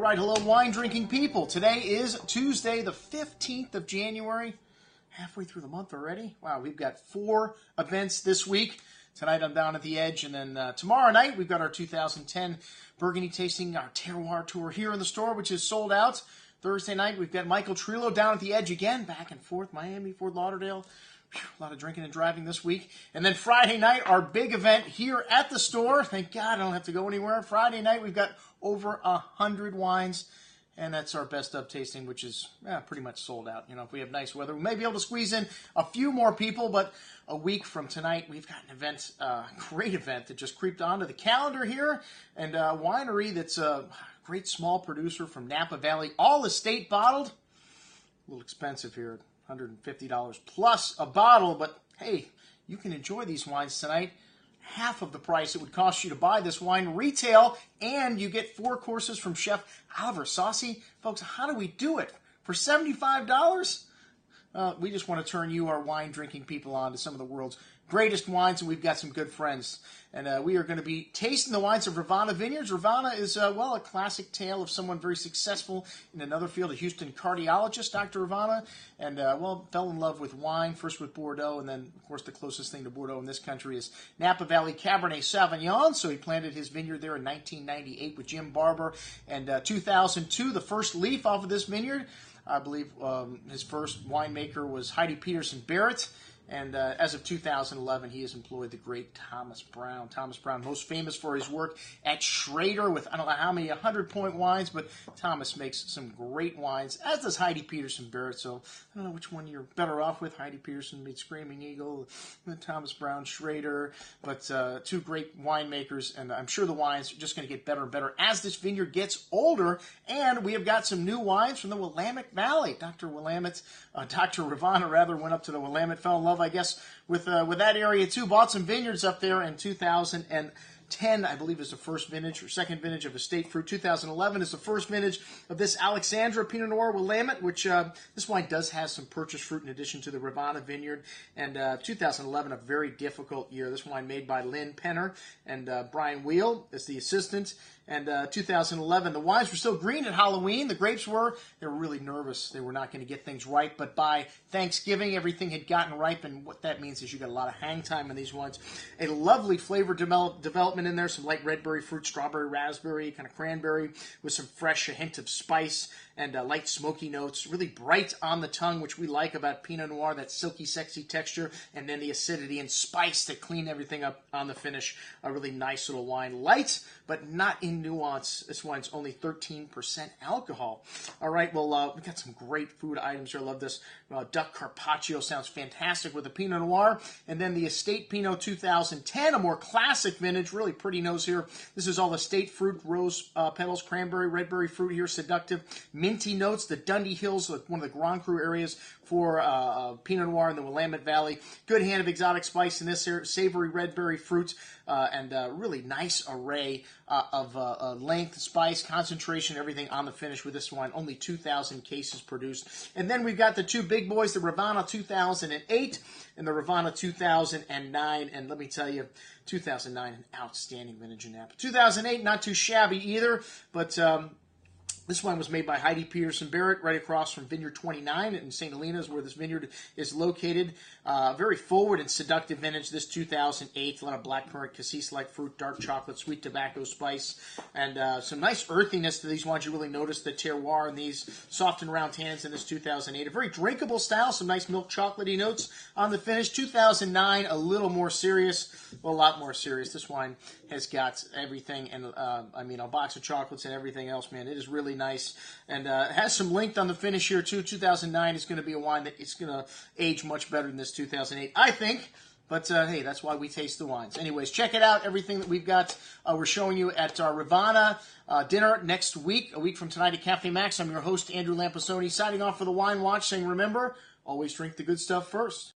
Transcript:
right, hello, wine-drinking people. Today is Tuesday, the 15th of January. Halfway through the month already. Wow, we've got 4 events this week. Tonight I'm down at the Edge, and then tomorrow night we've got our 2010 Burgundy tasting, our terroir tour here in the store, which is sold out. Thursday night we've got Michael Trillo down at the Edge again, back and forth, Miami, Fort Lauderdale. Whew, a lot of drinking and driving this week. And then Friday night, our big event here at the store. Thank God I don't have to go anywhere. Friday night we've got over 100 wines. And that's our best of tasting, which is pretty much sold out. You know, if we have nice weather, we may be able to squeeze in a few more people, but a week from tonight, we've got an event, great event that just creeped onto the calendar here, and a winery that's a great small producer from Napa Valley, all estate bottled. A little expensive here, $150 plus a bottle, but hey, you can enjoy these wines tonight. Half of the price it would cost you to buy this wine retail, and you get 4 courses from Chef Oliver Saucy. Folks, how do we do it? For $75? We just want to turn you, our wine-drinking people, on to some of the world's greatest wines, and we've got some good friends. And we are going to be tasting the wines of Revana Vineyards. Revana is, a classic tale of someone very successful in another field, a Houston cardiologist, Dr. Revana, and, fell in love with wine, first with Bordeaux, and then, of course, the closest thing to Bordeaux in this country is Napa Valley Cabernet Sauvignon. So he planted his vineyard there in 1998 with Jim Barber, and 2002, the first leaf off of this vineyard. I believe his first winemaker was Heidi Peterson Barrett, and as of 2011, he has employed the great Thomas Brown. Thomas Brown, most famous for his work at Schrader with, I don't know how many, 100-point wines, but Thomas makes some great wines, as does Heidi Peterson Barrett. So I don't know which one you're better off with. Heidi Peterson made Screaming Eagle, Thomas Brown, Schrader, but 2 great winemakers, and I'm sure the wines are just going to get better and better as this vineyard gets older. And we have got some new wines from the Willamette Valley. Dr. Revana, rather, went up to the Willamette, fell in love, I guess, with that area too. Bought some vineyards up there in 2010, I believe, is the first vintage or second vintage of Estate Fruit. 2011 is the first vintage of this Alexandra Pinot Noir Willamette, which this wine does have some purchased fruit in addition to the Revana vineyard. And 2011, a very difficult year. This wine made by Lynn Penner and Brian Wheel as the assistant. And 2011, the wines were still green at Halloween. The grapes were. They were really nervous. They were not going to get things right. But by Thanksgiving, everything had gotten ripe. And what that means is you got a lot of hang time in these wines. A lovely flavor development in there. Some light red berry fruit, strawberry, raspberry, kind of cranberry with some fresh, a hint of spice and light smoky notes. Really bright on the tongue, which we like about Pinot Noir, that silky, sexy texture. And then the acidity and spice that clean everything up on the finish. A really nice little wine. Light, but not in nuance. This wine's only 13% alcohol. All right, well, we got some great food items here. I love this. Duck carpaccio sounds fantastic with the Pinot Noir. And then the Estate Pinot 2010, a more classic vintage, really pretty nose here. This is all estate fruit, rose petals, cranberry, red berry fruit here, seductive, minty notes. The Dundee Hills, one of the Grand Cru areas for Pinot Noir in the Willamette Valley. Good hand of exotic spice in this here, savory red berry fruit, and really nice array of length, spice, concentration, everything on the finish with this wine. Only 2,000 cases produced. And then we've got the 2 big boys, the Revana 2008 and the Revana 2009. And let me tell you, 2009, an outstanding vintage in Napa. 2008, not too shabby either, but this wine was made by Heidi Peterson Barrett right across from Vineyard 29 in St. Helena is where this vineyard is located. Very forward and seductive vintage, this 2008. A lot of blackcurrant, cassis-like fruit, dark chocolate, sweet tobacco spice, and some nice earthiness to these wines. You really notice the terroir in these soft and round tannins in this 2008. A very drinkable style, some nice milk chocolatey notes on the finish. 2009, a little more serious, well, a lot more serious. This wine has got everything, and a box of chocolates and everything else, man. It is really nice, and has some length on the finish here too. 2009 is going to be a wine that it's going to age much better than this 2008, I think. But hey, that's why we taste the wines. Anyways, check it out. Everything that we've got, we're showing you at our Revana dinner next week, a week from tonight at Cafe Maxx. I'm your host, Andrew Lamposoni, signing off for the Wine Watch, saying remember, always drink the good stuff first.